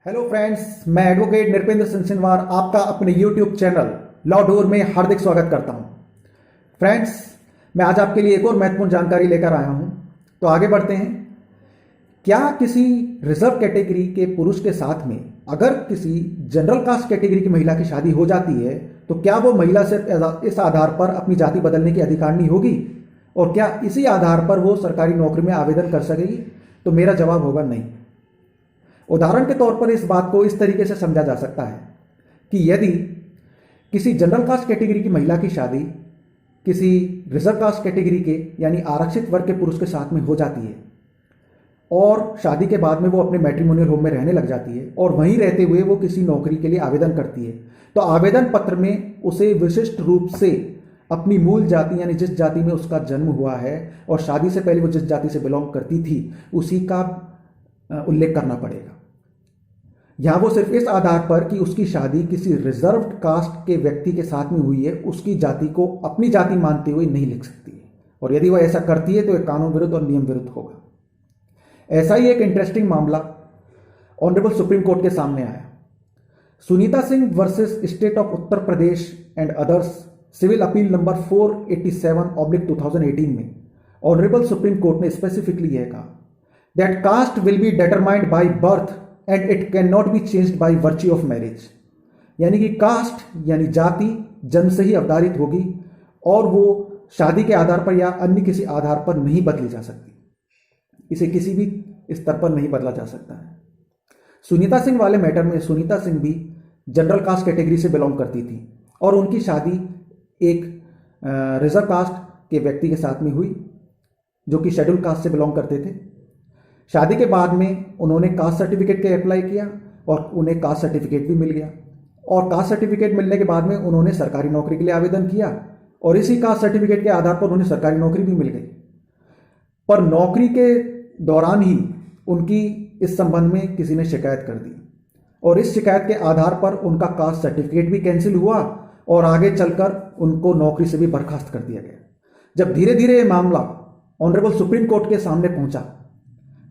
Hello friends, मैं advocate Nripendra Singh Sinwar आपका अपने यूट्यूब चैनल लॉ डोर में हार्दिक स्वागत करता हूं। फ्रेंड्स, मैं आज आपके लिए एक और महत्वपूर्ण जानकारी लेकर आया हूं। तो आगे बढ़ते हैं। क्या किसी रिजर्व कैटेगरी के पुरुष के साथ में अगर किसी जनरल कास्ट कैटेगरी की महिला की शादी हो जाती है तो क्या वो महिला सिर्फ इस आधार पर अपनी जाति बदलने की अधिकारिणी होगी और क्या इसी आधार पर वो सरकारी नौकरी में आवेदन कर सकेगी? तो मेरा जवाब होगा नहीं। उदाहरण के तौर पर इस बात को इस तरीके से समझा जा सकता है कि यदि किसी जनरल कास्ट कैटेगरी की महिला की शादी किसी रिजर्व कास्ट कैटेगरी के यानी आरक्षित वर्ग के पुरुष के साथ में हो जाती है और शादी के बाद में वो अपने मैट्रिमोनियल होम में रहने लग जाती है और वहीं रहते हुए वो किसी नौकरी के लिए आवेदन करती है, तो आवेदन पत्र में उसे विशिष्ट रूप से अपनी मूल जाति यानी जिस जाति में उसका जन्म हुआ है और शादी से पहले वो जिस जाति से बिलोंग करती थी उसी का उल्लेख करना पड़ेगा। यहां वो सिर्फ इस आधार पर कि उसकी शादी किसी रिजर्व्ड कास्ट के व्यक्ति के साथ में हुई है उसकी जाति को अपनी जाति मानते हुए नहीं लिख सकती है, और यदि वह ऐसा करती है तो यह कानून विरुद्ध और नियम विरुद्ध होगा। ऐसा ही एक इंटरेस्टिंग मामला ऑनरेबल सुप्रीम कोर्ट के सामने आया। Sunita Singh versus state of Uttar Pradesh and others civil appeal number 487/2018 में ऑनरेबल सुप्रीम कोर्ट ने स्पेसिफिकली यह कहा that caste will be determined by birth and it cannot be changed by virtue of marriage. यानी कि cast यानी जाति जन्म से ही अवधारित होगी और वो शादी के आधार पर या अन्य किसी आधार पर नहीं बदली जा सकती, इसे किसी भी स्तर पर नहीं बदला जा सकता है। सुनीता सिंह वाले मैटर में सुनीता सिंह भी जनरल कास्ट कैटेगरी से बिलोंग करती थी और उनकी शादी एक रिजर्व कास्ट के व्यक्ति के साथ में हुई जो कि शेड्यूल कास्ट से बिलोंग करते थे। शादी के बाद में उन्होंने कास्ट सर्टिफिकेट के अप्लाई किया और उन्हें कास्ट सर्टिफिकेट भी मिल गया, और कास्ट सर्टिफिकेट मिलने के बाद में उन्होंने सरकारी नौकरी के लिए आवेदन किया और इसी कास्ट सर्टिफिकेट के आधार पर उन्हें सरकारी नौकरी भी मिल गई। पर नौकरी के दौरान ही उनकी इस संबंध में किसी ने शिकायत कर दी और इस शिकायत के आधार पर उनका कास्ट सर्टिफिकेट भी कैंसिल हुआ और आगे चलकर उनको नौकरी से भी बर्खास्त कर दिया गया। जब धीरे धीरे ये मामला ऑनरेबल सुप्रीम कोर्ट के सामने पहुंचा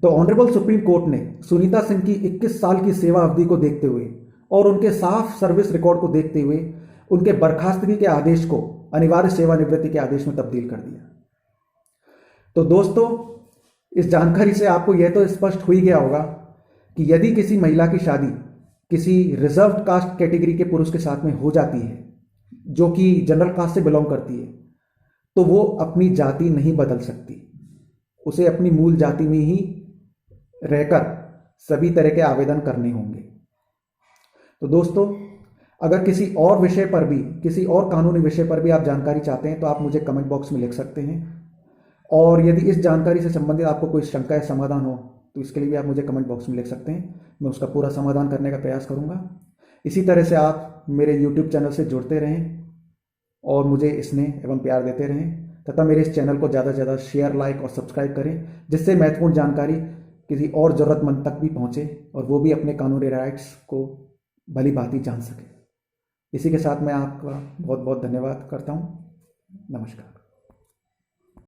तो ऑनरेबल सुप्रीम कोर्ट ने सुनीता सिंह की 21 साल की सेवा अवधि को देखते हुए और उनके साफ सर्विस रिकॉर्ड को देखते हुए उनके बर्खास्तगी के आदेश को अनिवार्य सेवानिवृत्ति के आदेश में तब्दील कर दिया। तो दोस्तों, इस जानकारी से आपको यह तो स्पष्ट हो ही गया होगा कि यदि किसी महिला की शादी किसी रिजर्व्ड कास्ट कैटेगरी के पुरुष के साथ में हो जाती है जो कि जनरल कास्ट से बिलोंग करती है तो वो अपनी जाति नहीं बदल सकती, उसे अपनी मूल जाति में ही रहकर सभी तरह के आवेदन करने होंगे। तो दोस्तों, अगर किसी और विषय पर भी किसी और कानूनी विषय पर भी आप जानकारी चाहते हैं तो आप मुझे कमेंट बॉक्स में लिख सकते हैं, और यदि इस जानकारी से संबंधित आपको कोई शंका या समाधान हो तो इसके लिए भी आप मुझे कमेंट बॉक्स में लिख सकते हैं। मैं उसका पूरा समाधान करने का प्रयास करूंगा। इसी तरह से आप मेरे यूट्यूब चैनल से जुड़ते रहें और मुझे स्नेह एवं प्यार देते रहें तथा मेरे इस चैनल को ज़्यादा से ज़्यादा शेयर, लाइक और सब्सक्राइब करें जिससे महत्वपूर्ण जानकारी किसी और ज़रूरतमंद तक भी पहुँचे और वो भी अपने कानूनी राइट्स को भली भांति जान सके। इसी के साथ मैं आपका बहुत बहुत धन्यवाद करता हूँ। नमस्कार।